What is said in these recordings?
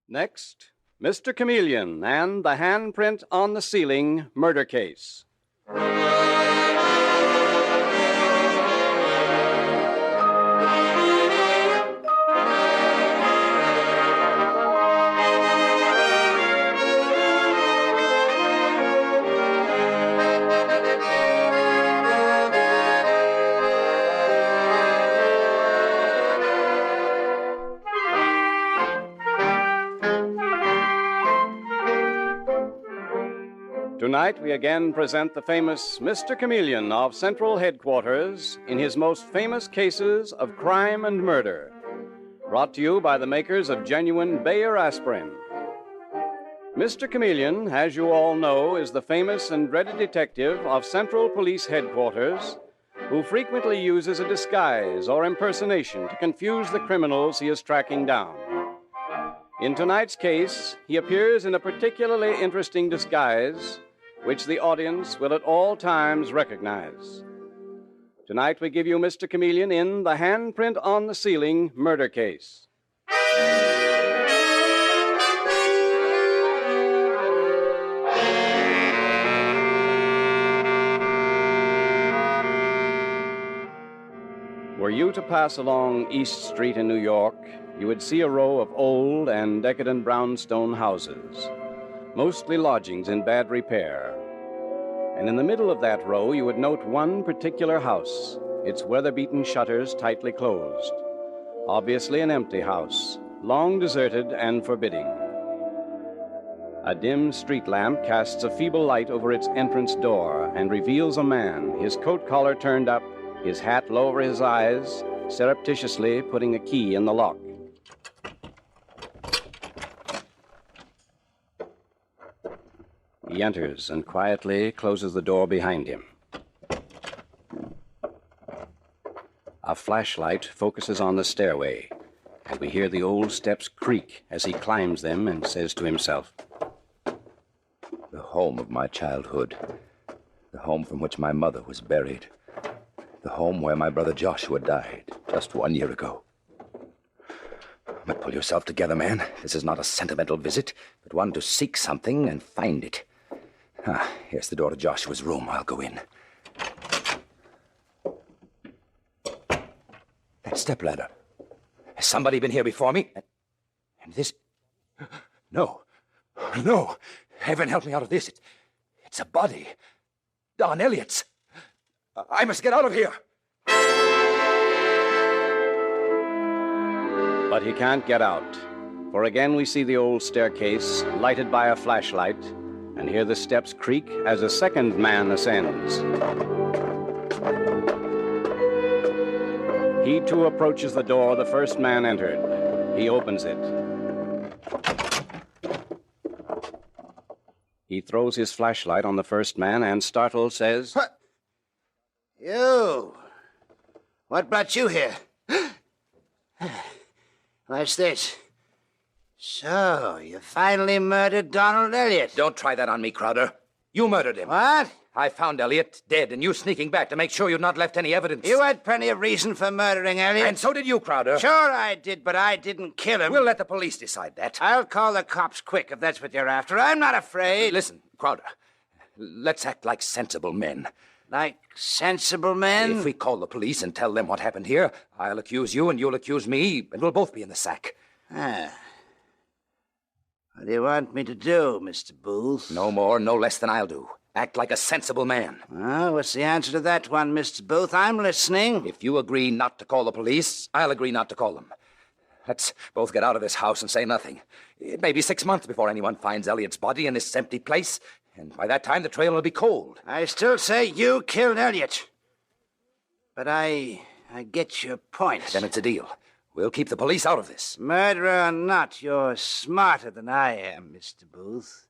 Next, Mr. Chameleon and the Handprint on the Ceiling murder case. Tonight, we again present the famous Mr. Chameleon of Central Headquarters in his most famous cases of crime and murder. Brought to you by the makers of genuine Bayer aspirin. Mr. Chameleon, as you all know, is the famous and dreaded detective of Central Police Headquarters who frequently uses a disguise or impersonation to confuse the criminals he is tracking down. In tonight's case, he appears in a particularly interesting disguise which the audience will at all times recognize. Tonight we give you Mr. Chameleon in the Handprint on the Ceiling murder case. Were you to pass along East Street in New York, you would see a row of old and decadent brownstone houses, mostly lodgings in bad repair. And in the middle of that row, you would note one particular house, its weather-beaten shutters tightly closed. Obviously an empty house, long deserted and forbidding. A dim street lamp casts a feeble light over its entrance door and reveals a man, his coat collar turned up, his hat low over his eyes, surreptitiously putting a key in the lock. He enters and quietly closes the door behind him. A flashlight focuses on the stairway, and we hear the old steps creak as he climbs them and says to himself, "The home of my childhood, the home from which my mother was buried, the home where my brother Joshua died just 1 year ago. But pull yourself together, man. This is not a sentimental visit, but one to seek something and find it. Here's the door to Joshua's room. I'll go in. That stepladder. Has somebody been here before me? And this... No. Heaven help me out of this. It's a body. Don Elliott's. I must get out of here. But he can't get out, for again we see the old staircase lighted by a flashlight and hear the steps creak as a second man ascends. He too approaches the door the first man entered. He opens it. He throws his flashlight on the first man and, startled, says, "What? You! What brought you here? What's this? So, you finally murdered Donald Elliott. Don't try that on me, Crowder. You murdered him. What? I found Elliott dead, and you sneaking back to make sure you'd not left any evidence. You had plenty of reason for murdering Elliott. And so did you, Crowder. Sure I did, but I didn't kill him. We'll let the police decide that. I'll call the cops quick if that's what you're after. I'm not afraid. Listen, Crowder, let's act like sensible men. Like sensible men? If we call the police and tell them what happened here, I'll accuse you and you'll accuse me, and we'll both be in the sack. What do you want me to do, Mr. Booth? No more, no less than I'll do. Act like a sensible man. Well, what's the answer to that one, Mr. Booth? I'm listening. If you agree not to call the police, I'll agree not to call them. Let's both get out of this house and say nothing. It may be 6 months before anyone finds Elliott's body in this empty place, and by that time the trail will be cold. I still say you killed Elliott. But I get your point. Then it's a deal. We'll keep the police out of this. Murderer or not, you're smarter than I am, Mr. Booth.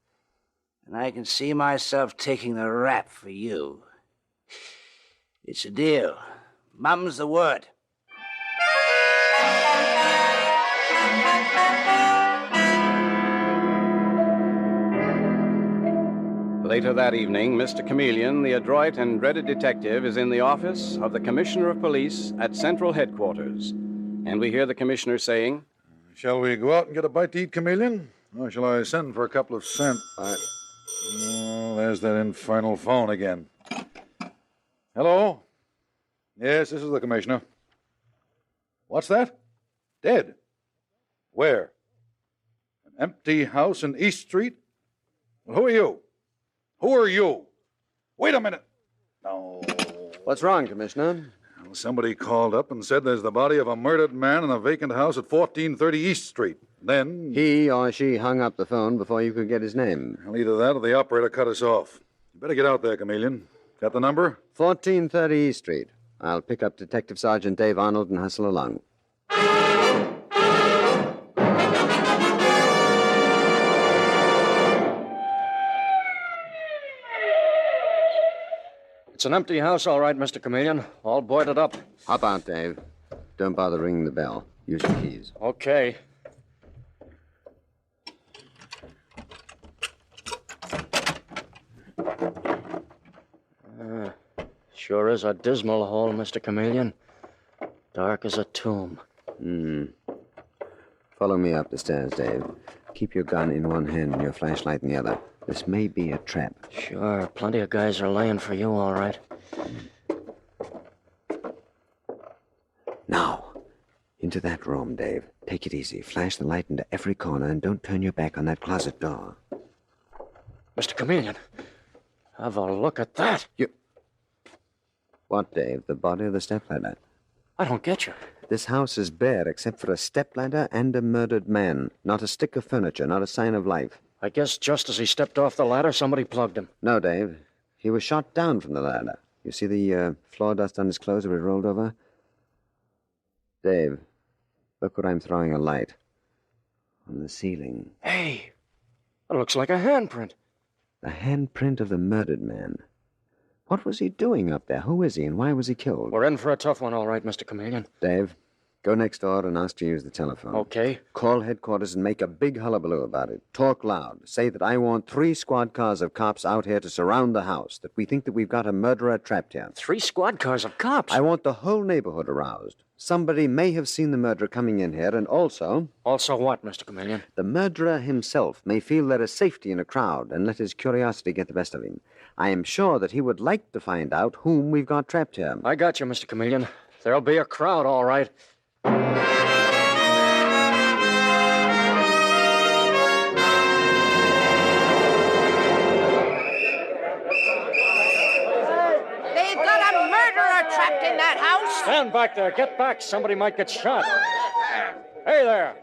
And I can see myself taking the rap for you. It's a deal. Mum's the word. Later that evening, Mr. Chameleon, the adroit and dreaded detective, is in the office of the Commissioner of Police at Central Headquarters. And we hear the commissioner saying, Shall we go out and get a bite to eat, Chameleon? Or shall I send for a couple of cents? Oh, there's that infernal phone again. Hello? Yes, this is the commissioner. What's that? Dead? Where? An empty house in East Street? Well, who are you? Who are you? Wait a minute. No. What's wrong, Commissioner? Well, somebody called up and said there's the body of a murdered man in a vacant house at 1430 East Street. Then... He or she hung up the phone before you could get his name. Well, either that or the operator cut us off. You better get out there, Chameleon. Got the number? 1430 East Street. I'll pick up Detective Sergeant Dave Arnold and hustle along. It's an empty house, all right, Mr. Chameleon. All boarded up. Hop out, Dave. Don't bother ringing the bell. Use your keys. Okay. Sure is a dismal hole, Mr. Chameleon. Dark as a tomb. Follow me up the stairs, Dave. Keep your gun in one hand and your flashlight in the other. This may be a trap. Sure. Plenty of guys are laying for you, all right. Now, into that room, Dave. Take it easy. Flash the light into every corner and don't turn your back on that closet door. Mr. Chameleon, have a look at that. What, Dave? The body of the stepladder? I don't get you. This house is bare except for a stepladder and a murdered man. Not a stick of furniture, not a sign of life. I guess just as he stepped off the ladder, somebody plugged him. No, Dave. He was shot down from the ladder. You see the floor dust on his clothes where he rolled over? Dave, look what I'm throwing a light. On the ceiling. Hey, that looks like a handprint. The handprint of the murdered man. What was he doing up there? Who is he, and why was he killed? We're in for a tough one, all right, Mr. Chameleon. Dave, go next door and ask to use the telephone. Okay. Call headquarters and make a big hullabaloo about it. Talk loud. Say that I want 3 squad cars of cops out here to surround the house, that we think that we've got a murderer trapped here. 3 squad cars of cops? I want the whole neighborhood aroused. Somebody may have seen the murderer coming in here, and also... Also what, Mr. Chameleon? The murderer himself may feel there is safety in a crowd and let his curiosity get the best of him. I am sure that he would like to find out whom we've got trapped here. I got you, Mr. Chameleon. There'll be a crowd, all right. They've got a murderer trapped in that house. Stand back there. Get back. Somebody might get shot. Hey there.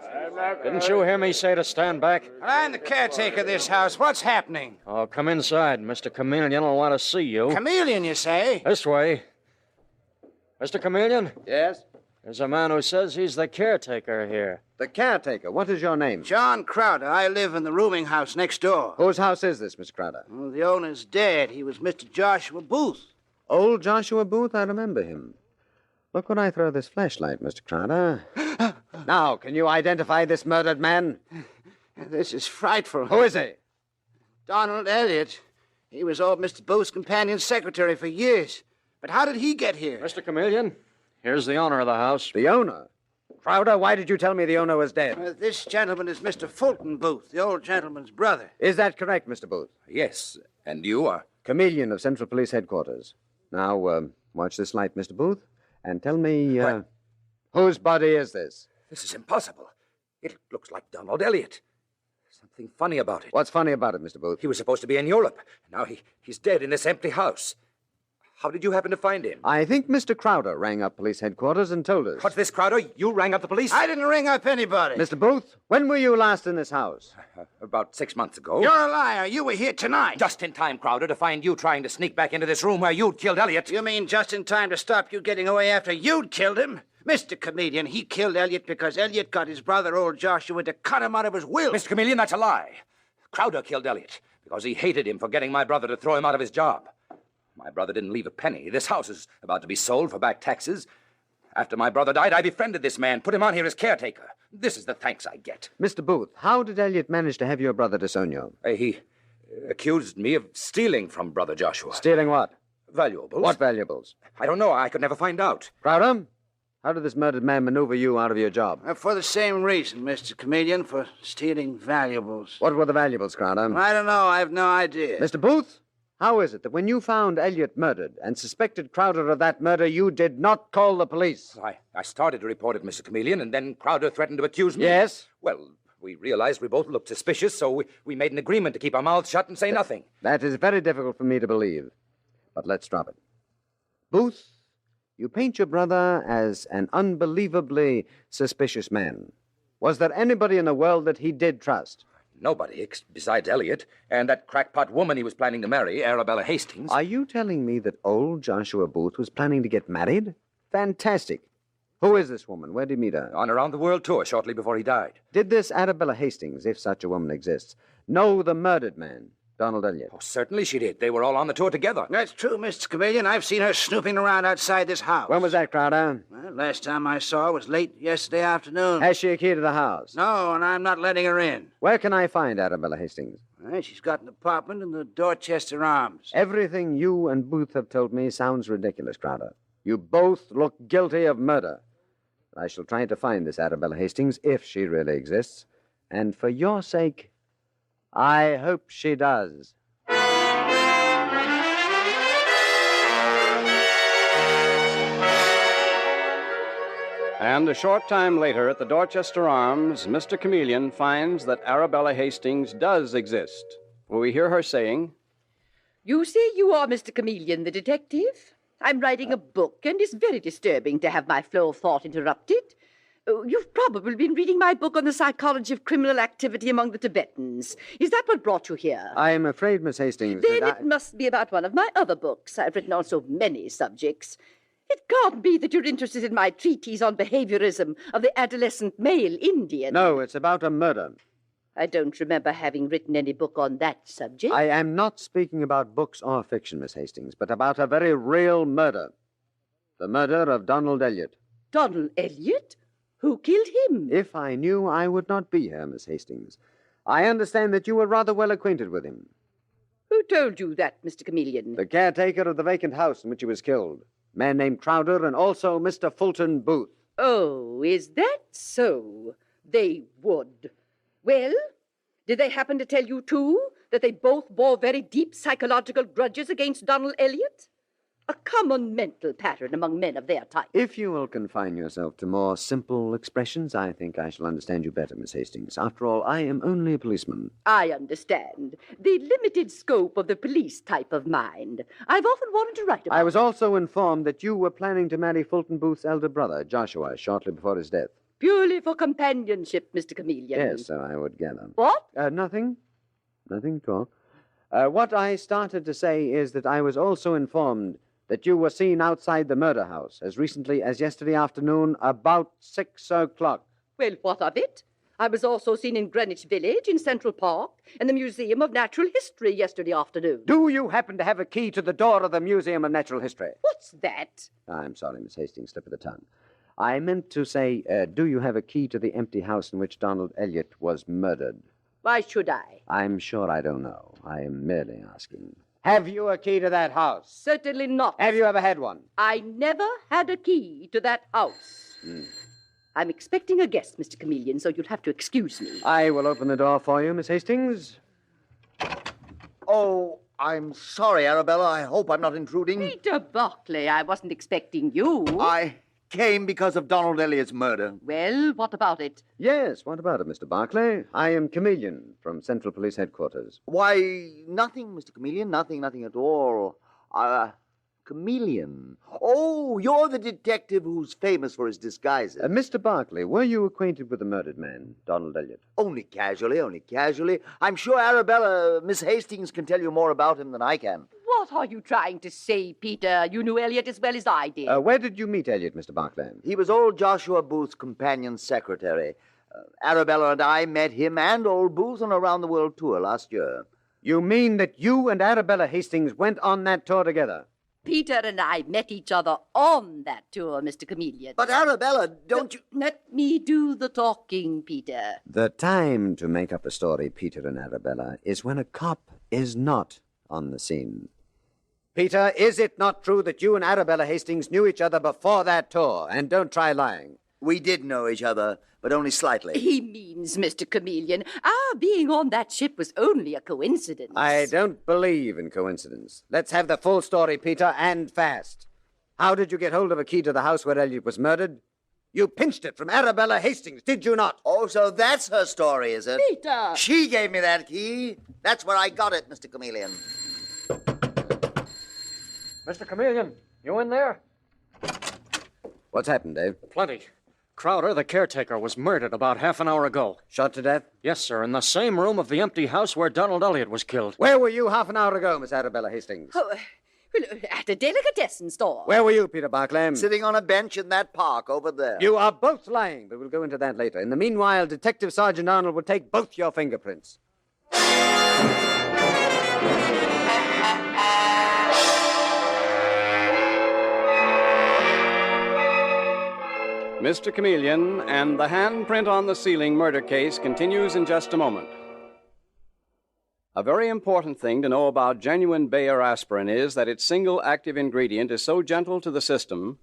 Didn't you hear me say to stand back? I'm the caretaker of this house. What's happening? Oh, come inside. Mr. Chameleon will want to see you. Chameleon, you say? This way. Mr. Chameleon? Yes? There's a man who says he's the caretaker here. The caretaker? What is your name? John Crowder. I live in the rooming house next door. Whose house is this, Mr. Crowder? Well, the owner's dead. He was Mr. Joshua Booth. Old Joshua Booth? I remember him. Look when I throw this flashlight, Mr. Crowder. Now, can you identify this murdered man? This is frightful. Who is he? Donald Elliott. He was old Mr. Booth's companion secretary for years. But how did he get here? Mr. Chameleon, here's the owner of the house. The owner? Crowder, why did you tell me the owner was dead? This gentleman is Mr. Fulton Booth, the old gentleman's brother. Is that correct, Mr. Booth? Yes. And you are? Chameleon of Central Police Headquarters. Now, watch this light, Mr. Booth, and tell me, whose body is this? This is impossible. It looks like Donald Elliott. Something funny about it. What's funny about it, Mr. Booth? He was supposed to be in Europe. Now he's dead in this empty house. How did you happen to find him? I think Mr. Crowder rang up police headquarters and told us. What's this, Crowder? You rang up the police? I didn't ring up anybody. Mr. Booth, when were you last in this house? About 6 months ago. You're a liar. You were here tonight. Just in time, Crowder, to find you trying to sneak back into this room where you'd killed Elliott. You mean just in time to stop you getting away after you'd killed him? Mr. Chameleon, he killed Elliott because Elliott got his brother, old Joshua, to cut him out of his will. Mr. Chameleon, that's a lie. Crowder killed Elliott because he hated him for getting my brother to throw him out of his job. My brother didn't leave a penny. This house is about to be sold for back taxes. After my brother died, I befriended this man, put him on here as caretaker. This is the thanks I get. Mr. Booth, how did Elliott manage to have your brother disown you? He accused me of stealing from Brother Joshua. Stealing what? Valuables. What valuables? I don't know. I could never find out. Crowder, How did this murdered man maneuver you out of your job? For the same reason, Mr. Chameleon, for stealing valuables. What were the valuables, Crowder? I don't know. I have no idea. Mr. Booth, how is it that when you found Elliot murdered and suspected Crowder of that murder, you did not call the police? I started to report it, Mr. Chameleon, and then Crowder threatened to accuse me. Yes? Well, we realized we both looked suspicious, so we made an agreement to keep our mouths shut and say nothing. That is very difficult for me to believe. But let's drop it. Booth, you paint your brother as an unbelievably suspicious man. Was there anybody in the world that he did trust? Nobody, besides Elliot, and that crackpot woman he was planning to marry, Arabella Hastings. Are you telling me that old Joshua Booth was planning to get married? Fantastic. Who is this woman? Where did you meet her? On a round-the-world tour shortly before he died. Did this Arabella Hastings, if such a woman exists, know the murdered man, Donald Elliot? Oh, certainly she did. They were all on the tour together. That's true, Mr. Chameleon. I've seen her snooping around outside this house. When was that, Crowder? Well, last time I saw her was late yesterday afternoon. Has she a key to the house? No, and I'm not letting her in. Where can I find Arabella Hastings? Well, she's got an apartment in the Dorchester Arms. Everything you and Booth have told me sounds ridiculous, Crowder. You both look guilty of murder. I shall try to find this Arabella Hastings, if she really exists. And for your sake, I hope she does. And a short time later, at the Dorchester Arms, Mr. Chameleon finds that Arabella Hastings does exist. We hear her saying, You say you are Mr. Chameleon, the detective? I'm writing a book, and it's very disturbing to have my flow of thought interrupted. You've probably been reading my book on the psychology of criminal activity among the Tibetans. Is that what brought you here? I am afraid, Miss Hastings, Then that it must be about one of my other books. I've written on so many subjects. It can't be that you're interested in my treatise on behaviorism of the adolescent male Indian. No, it's about a murder. I don't remember having written any book on that subject. I am not speaking about books or fiction, Miss Hastings, but about a very real murder. The murder of Donald Elliot. Donald Elliot? Who killed him? If I knew, I would not be here, Miss Hastings. I understand that you were rather well acquainted with him. Who told you that, Mr. Chameleon? The caretaker of the vacant house in which he was killed. A man named Crowder and also Mr. Fulton Booth. Oh, is that so? They would. Well, did they happen to tell you, too, that they both bore very deep psychological grudges against Donald Elliot? A common mental pattern among men of their type. If you will confine yourself to more simple expressions, I think I shall understand you better, Miss Hastings. After all, I am only a policeman. I understand. The limited scope of the police type of mind. I've often wanted to write about I was also informed that you were planning to marry Fulton Booth's elder brother, Joshua, shortly before his death. Purely for companionship, Mr. Chameleon. Yes, so I would gather. What? Nothing. Nothing at all. What I started to say is that I was also informed that you were seen outside the murder house as recently as yesterday afternoon, about 6 o'clock. Well, what of it? I was also seen in Greenwich Village, in Central Park, and the Museum of Natural History yesterday afternoon. Do you happen to have a key to the door of the Museum of Natural History? What's that? I'm sorry, Miss Hastings, slip of the tongue. I meant to say, do you have a key to the empty house in which Donald Elliot was murdered? Why should I? I'm sure I don't know. I am merely asking. Have you a key to that house? Certainly not. Have you ever had one? I never had a key to that house. I'm expecting a guest, Mr. Chameleon, so you'll have to excuse me. I will open the door for you, Miss Hastings. Oh, I'm sorry, Arabella. I hope I'm not intruding. Peter Barclay, I wasn't expecting you. I came because of Donald Elliot's murder. Well, what about it? Yes, what about it, Mr. Barclay? I am Chameleon from Central Police Headquarters. Why, nothing, Mr. Chameleon. Nothing at all. Chameleon. Oh, you're the detective who's famous for his disguises. Mr. Barclay, were you acquainted with the murdered man, Donald Elliot? Only casually. I'm sure Arabella, Miss Hastings can tell you more about him than I can. What are you trying to say, Peter? You knew Elliot as well as I did. Where did you meet Elliot, Mr. Barclay? He was old Joshua Booth's companion secretary. Arabella and I met him and old Booth on a round-the-world tour last year. You mean that you and Arabella Hastings went on that tour together? Peter and I met each other on that tour, Mr. Chameleon. But Arabella, don't you... Let me do the talking, Peter. The time to make up a story, Peter and Arabella, is when a cop is not on the scene. Peter, is it not true that you and Arabella Hastings knew each other before that tour? And don't try lying. We did know each other, but only slightly. He means, Mr. Chameleon, our being on that ship was only a coincidence. I don't believe in coincidence. Let's have the full story, Peter, and fast. How did you get hold of a key to the house where Elliot was murdered? You pinched it from Arabella Hastings, did you not? Oh, so that's her story, is it? Peter! She gave me that key. That's where I got it, Mr. Chameleon. Mr. Chameleon, you in there? What's happened, Dave? Plenty. Crowder, the caretaker, was murdered about half an hour ago. Shot to death? Yes, sir, in the same room of the empty house where Donald Elliot was killed. Where were you half an hour ago, Miss Arabella Hastings? Oh, well, at a delicatessen store. Where were you, Peter Barclay? Sitting on a bench in that park over there. You are both lying, but we'll go into that later. In the meanwhile, Detective Sergeant Arnold will take both your fingerprints. Mr. Chameleon and the handprint on the ceiling murder case continues in just a moment. A very important thing to know about genuine Bayer aspirin is that its single active ingredient is so gentle to the system,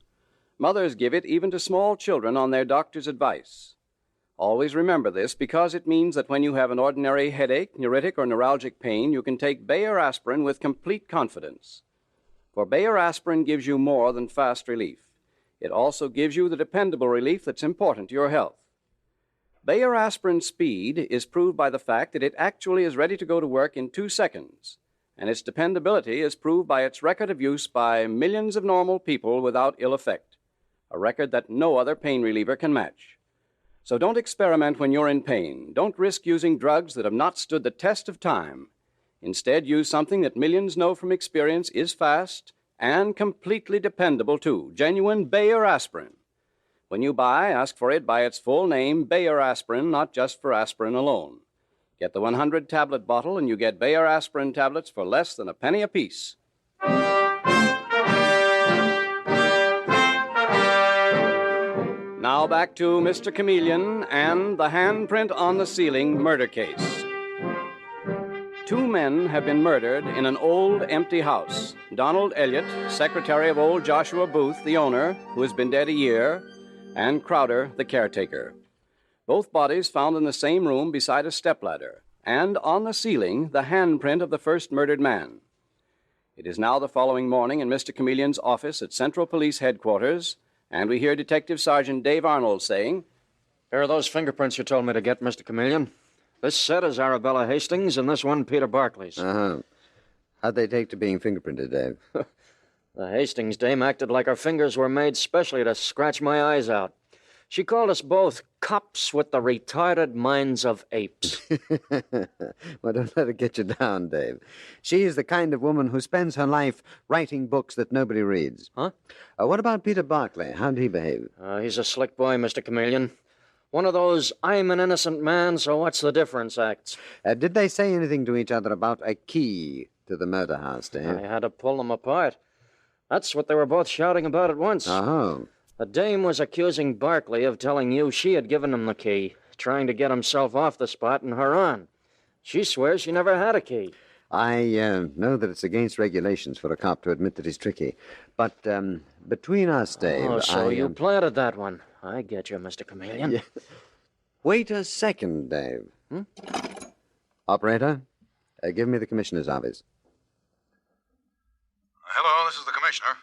mothers give it even to small children on their doctor's advice. Always remember this because it means that when you have an ordinary headache, neuritic, or neuralgic pain, you can take Bayer aspirin with complete confidence. For Bayer aspirin gives you more than fast relief. It also gives you the dependable relief that's important to your health. Bayer aspirin speed is proved by the fact that it actually is ready to go to work in 2 seconds, and its dependability is proved by its record of use by millions of normal people without ill effect, a record that no other pain reliever can match. So don't experiment when you're in pain. Don't risk using drugs that have not stood the test of time. Instead, use something that millions know from experience is fast and completely dependable, too. Genuine Bayer aspirin. When you buy, ask for it by its full name, Bayer aspirin, not just for aspirin alone. Get the 100-tablet bottle, and you get Bayer aspirin tablets for less than a penny apiece. Now back to Mr. Chameleon and the handprint on the ceiling murder case. 2 men have been murdered in an old, empty house. Donald Elliot, secretary of old Joshua Booth, the owner, who has been dead a year, and Crowder, the caretaker. Both bodies found in the same room beside a stepladder, and on the ceiling, the handprint of the first murdered man. It is now the following morning in Mr. Chameleon's office at Central Police Headquarters, and we hear Detective Sergeant Dave Arnold saying, Here are those fingerprints you told me to get, Mr. Chameleon. This set is Arabella Hastings, and this one Peter Barclay's. Uh-huh. How'd they take to being fingerprinted, Dave? The Hastings dame acted like her fingers were made specially to scratch my eyes out. She called us both cops with the retarded minds of apes. Well, don't let her get you down, Dave. She is the kind of woman who spends her life writing books that nobody reads. Huh? What about Peter Barclay? How'd he behave? He's a slick boy, Mr. Chameleon. One of those I'm an innocent man, so what's the difference acts. Did they say anything to each other about a key to the murder house, Dave? I had to pull them apart. That's what they were both shouting about at once. Oh. The dame was accusing Barclay of telling you she had given him the key, trying to get himself off the spot and her on. She swears she never had a key. I know that it's against regulations for a cop to admit that he's tricky. But between us, Dave, Oh, so you planted that one. I get you, Mr. Chameleon. Yeah. Wait a second, Dave. Operator, give me the commissioner's office. Hello, this is the commissioner.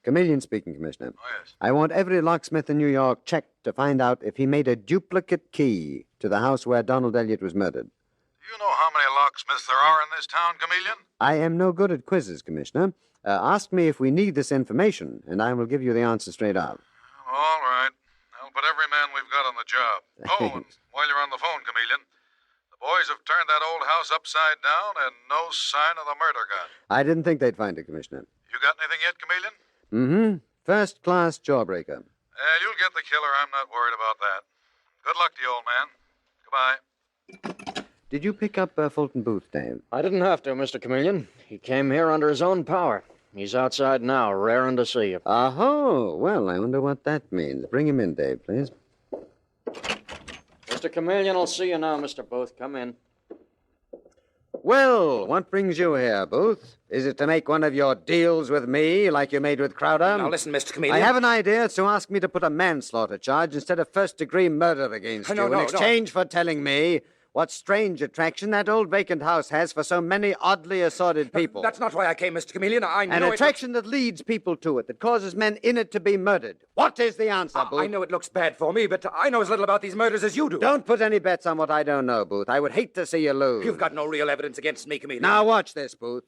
Chameleon speaking, Commissioner. Oh, yes. I want every locksmith in New York checked to find out if he made a duplicate key to the house where Donald Elliot was murdered. Do you know how many locksmiths there are in this town, Chameleon? I am no good at quizzes, Commissioner. Ask me if we need this information, and I will give you the answer straight out. All right. I'll put every man we've got on the job. Oh, and while you're on the phone, Chameleon, the boys have turned that old house upside down and no sign of the murder gun. I didn't think they'd find it, Commissioner. You got anything yet, Chameleon? Mm-hmm. First-class jawbreaker. You'll get the killer. I'm not worried about that. Good luck to you, old man. Goodbye. Did you pick up Fulton Booth, Dave? I didn't have to, Mr. Chameleon. He came here under his own power. He's outside now, raring to see you. Oh, well, I wonder what that means. Bring him in, Dave, please. Mr. Chameleon will see you now, Mr. Booth. Come in. Well, what brings you here, Booth? Is it to make one of your deals with me like you made with Crowder? Now listen, Mr. Chameleon. I have an idea. It's to ask me to put a manslaughter charge instead of first-degree murder against you in exchange for telling me what strange attraction that old vacant house has for so many oddly assorted people. That's not why I came, Mr. Chameleon. I know An attraction that leads people to it, that causes men in it to be murdered. What is the answer, Booth? I know it looks bad for me, but I know as little about these murders as you do. Don't put any bets on what I don't know, Booth. I would hate to see you lose. You've got no real evidence against me, Chameleon. Now watch this, Booth.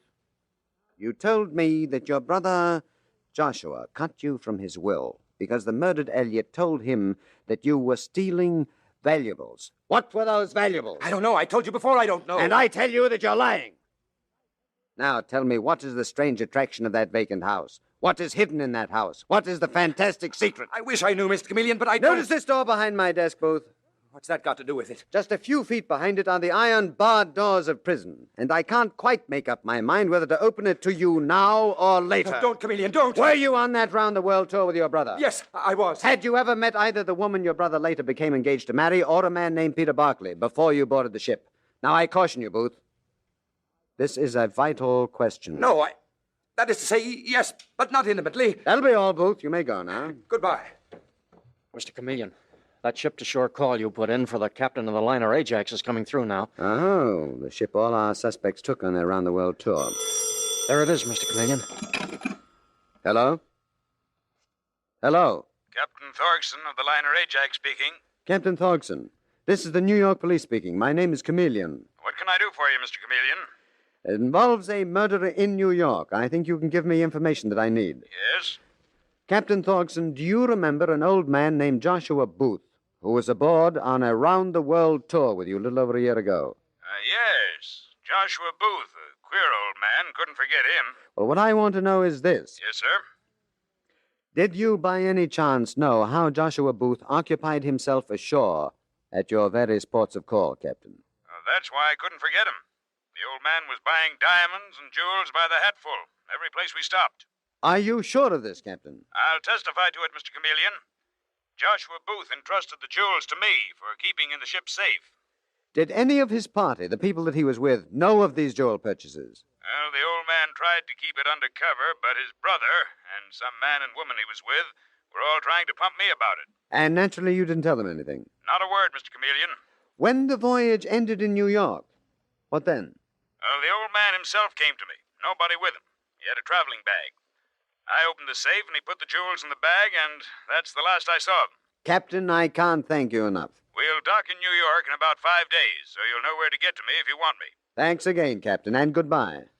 You told me that your brother Joshua cut you from his will because the murdered Elliot told him that you were stealing valuables. What were those valuables? I don't know. I told you before I don't know. And I tell you that you're lying. Now tell me, what is the strange attraction of that vacant house? What is hidden in that house? What is the fantastic secret? I wish I knew, Mr. Chameleon, but I don't. Notice this door behind my desk, Booth. What's that got to do with it? Just a few feet behind it are the iron-barred doors of prison, and I can't quite make up my mind whether to open it to you now or later. Don't, Chameleon, don't! Were you on that round-the-world tour with your brother? Yes, I was. Had you ever met either the woman your brother later became engaged to marry or a man named Peter Barclay before you boarded the ship? Now, I caution you, Booth. This is a vital question. No, that is to say, yes, but not intimately. That'll be all, Booth. You may go now. Goodbye. Mr. Chameleon, that ship-to-shore call you put in for the captain of the liner Ajax is coming through now. Oh, the ship all our suspects took on their round-the-world tour. There it is, Mr. Chameleon. Hello? Hello? Captain Thorgson of the liner Ajax speaking. Captain Thorgson, this is the New York police speaking. My name is Chameleon. What can I do for you, Mr. Chameleon? It involves a murderer in New York. I think you can give me information that I need. Yes? Captain Thorgson, do you remember an old man named Joshua Booth who was aboard on a round-the-world tour with you a little over a year ago? Yes. Joshua Booth, a queer old man. Couldn't forget him. Well, what I want to know is this. Yes, sir? Did you by any chance know how Joshua Booth occupied himself ashore at your various ports of call, Captain? That's why I couldn't forget him. The old man was buying diamonds and jewels by the hatful, every place we stopped. Are you sure of this, Captain? I'll testify to it, Mr. Chameleon. Joshua Booth entrusted the jewels to me for keeping in the ship safe. Did any of his party, the people that he was with, know of these jewel purchases? Well, the old man tried to keep it under cover, but his brother and some man and woman he was with were all trying to pump me about it. And naturally you didn't tell them anything. Not a word, Mr. Chameleon. When the voyage ended in New York, what then? Well, the old man himself came to me. Nobody with him. He had a traveling bag. I opened the safe, and he put the jewels in the bag, and that's the last I saw of them. Captain, I can't thank you enough. We'll dock in New York in about 5 days, so you'll know where to get to me if you want me. Thanks again, Captain, and goodbye.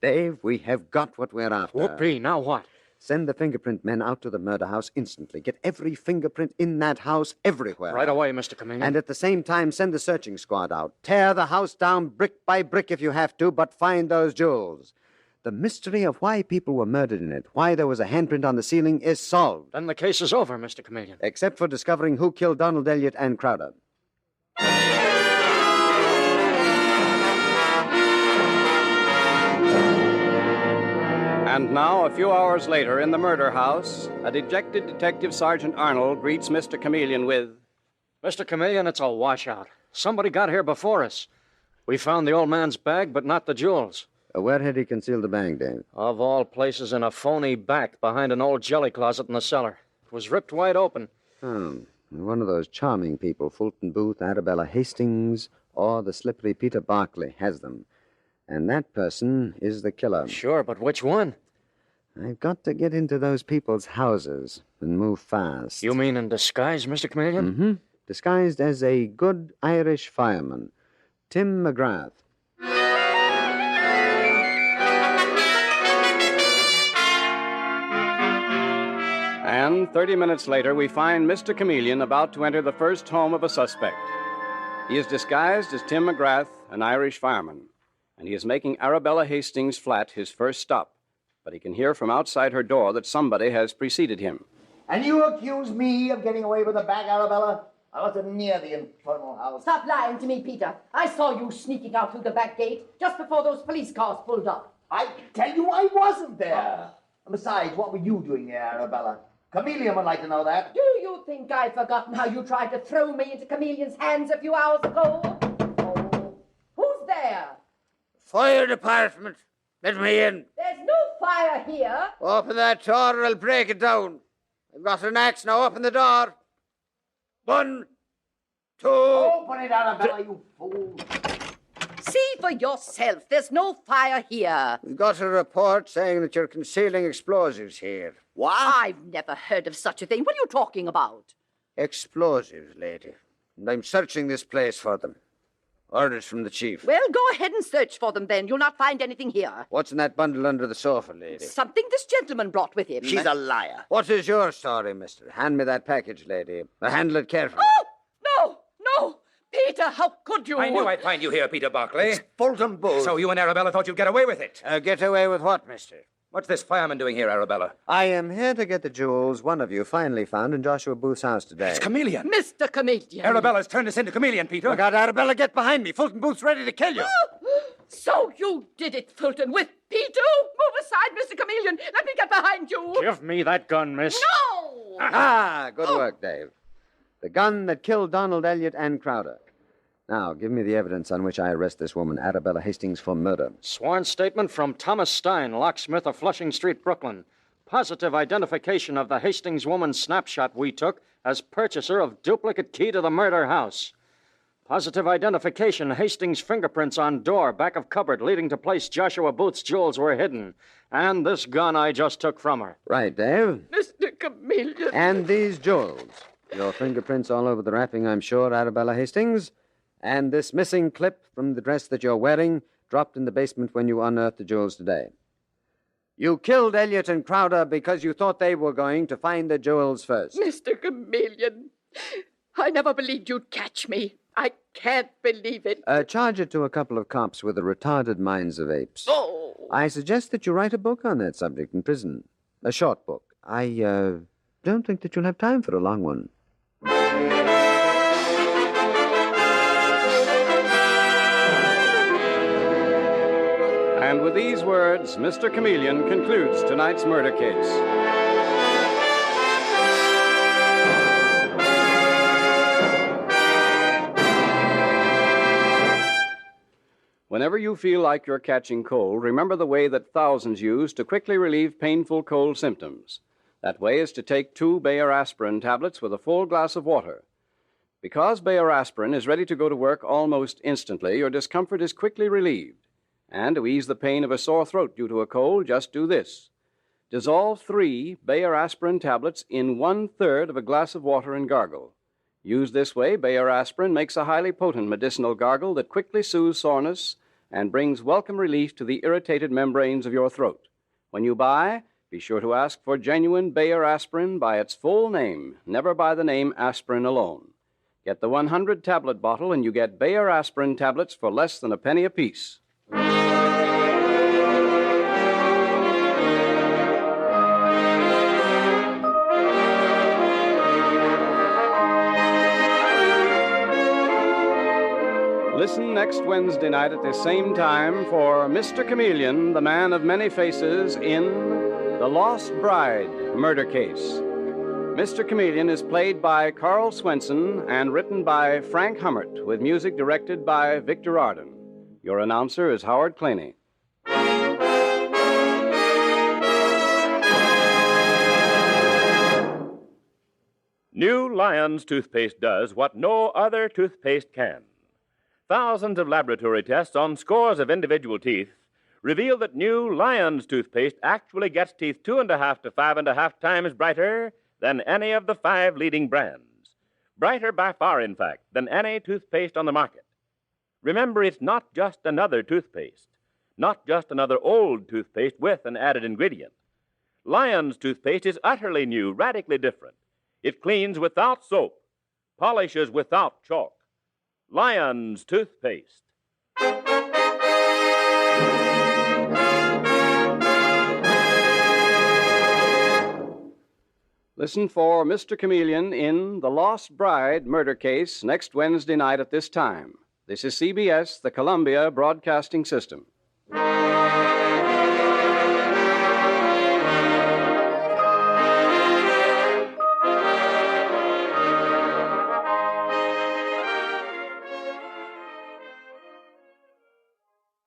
Dave, we have got what we're after. Whoopee, now what? Send the fingerprint men out to the murder house instantly. Get every fingerprint in that house everywhere. Right away, Mr. Chameleon. And at the same time, send the searching squad out. Tear the house down brick by brick if you have to, but find those jewels. The mystery of why people were murdered in it, why there was a handprint on the ceiling, is solved. Then the case is over, Mr. Chameleon. Except for discovering who killed Donald Elliott and Crowder. And now, a few hours later, in the murder house, a dejected Detective Sergeant Arnold greets Mr. Chameleon with, Mr. Chameleon, it's a washout. Somebody got here before us. We found the old man's bag, but not the jewels. Where had he concealed the bag, Dave? Of all places, in a phony back behind an old jelly closet in the cellar. It was ripped wide open. Oh, one of those charming people, Fulton Booth, Arabella Hastings, or the slippery Peter Barclay, has them. And that person is the killer. Sure, but which one? I've got to get into those people's houses and move fast. You mean in disguise, Mr. Chameleon? Mm-hmm. Disguised as a good Irish fireman, Tim McGrath. And 30 minutes later, we find Mr. Chameleon about to enter the first home of a suspect. He is disguised as Tim McGrath, an Irish fireman, and he is making Arabella Hastings' flat his first stop. But he can hear from outside her door that somebody has preceded him. And you accuse me of getting away with the bag, Arabella? I wasn't near the infernal house. Stop lying to me, Peter. I saw you sneaking out through the back gate just before those police cars pulled up. I tell you I wasn't there. And besides, what were you doing there, Arabella? Chameleon would like to know that. Do you think I've forgotten how you tried to throw me into Chameleon's hands a few hours ago? Oh, who's there? Fire department. Let me in. There's no fire here. Open that door or I'll break it down. I've got an axe now. Open the door. 1, 2... Open it, Arabella, you fool. See for yourself. There's no fire here. We've got a report saying that you're concealing explosives here. What? I've never heard of such a thing. What are you talking about? Explosives, lady. And I'm searching this place for them. Orders from the chief. Well, go ahead and search for them then. You'll not find anything here. What's in that bundle under the sofa, lady? Something this gentleman brought with him. She's a liar. What is your story, mister? Hand me that package, lady. Handle it carefully. Oh! No! Peter, how could you? I knew I'd find you here, Peter Barclay. Fulton Bull. So you and Arabella thought you'd get away with it. Get away with what, mister? What's this fireman doing here, Arabella? I am here to get the jewels one of you finally found in Joshua Booth's house today. It's Chameleon. Mr. Chameleon. Arabella's turned us into Chameleon, Peter. Look out, Arabella, get behind me. Fulton Booth's ready to kill you. So you did it, Fulton, with Peter? Move aside, Mr. Chameleon. Let me get behind you. Give me that gun, miss. No! Good work, Dave. The gun that killed Donald Elliott and Crowder. Now, give me the evidence on which I arrest this woman, Arabella Hastings, for murder. Sworn statement from Thomas Stein, locksmith of Flushing Street, Brooklyn. Positive identification of the Hastings woman snapshot we took as purchaser of duplicate key to the murder house. Positive identification, Hastings' fingerprints on door, back of cupboard, leading to place Joshua Booth's jewels were hidden. And this gun I just took from her. Right, Dave. Mr. Chameleon. And these jewels. Your fingerprints all over the wrapping, I'm sure, Arabella Hastings. And this missing clip from the dress that you're wearing dropped in the basement when you unearthed the jewels today. You killed Elliott and Crowder because you thought they were going to find the jewels first. Mr. Chameleon, I never believed you'd catch me. I can't believe it. Charge it to a couple of cops with the retarded minds of apes. Oh. I suggest that you write a book on that subject in prison. A short book. I don't think that you'll have time for a long one. And with these words, Mr. Chameleon concludes tonight's murder case. Whenever you feel like you're catching cold, remember the way that thousands use to quickly relieve painful cold symptoms. That way is to take 2 Bayer aspirin tablets with a full glass of water. Because Bayer aspirin is ready to go to work almost instantly, your discomfort is quickly relieved. And to ease the pain of a sore throat due to a cold, just do this. Dissolve 3 Bayer aspirin tablets in 1/3 of a glass of water and gargle. Used this way, Bayer aspirin makes a highly potent medicinal gargle that quickly soothes soreness and brings welcome relief to the irritated membranes of your throat. When you buy, be sure to ask for genuine Bayer aspirin by its full name, never by the name aspirin alone. Get the 100-tablet bottle and you get Bayer aspirin tablets for less than a penny apiece. Listen next Wednesday night at this same time for Mr. Chameleon, the man of many faces, in The Lost Bride Murder Case. Mr. Chameleon is played by Carl Swenson and written by Frank Hummert, with music directed by Victor Arden. Your announcer is Howard Claney. New Lion's toothpaste does what no other toothpaste can. Thousands of laboratory tests on scores of individual teeth reveal that new Lion's toothpaste actually gets teeth 2.5 to 5.5 times brighter than any of the 5 leading brands. Brighter by far, in fact, than any toothpaste on the market. Remember, it's not just another toothpaste, not just another old toothpaste with an added ingredient. Lion's toothpaste is utterly new, radically different. It cleans without soap, polishes without chalk. Lion's toothpaste. Listen for Mr. Chameleon in The Lost Bride Murder Case next Wednesday night at this time. This is CBS, the Columbia Broadcasting System.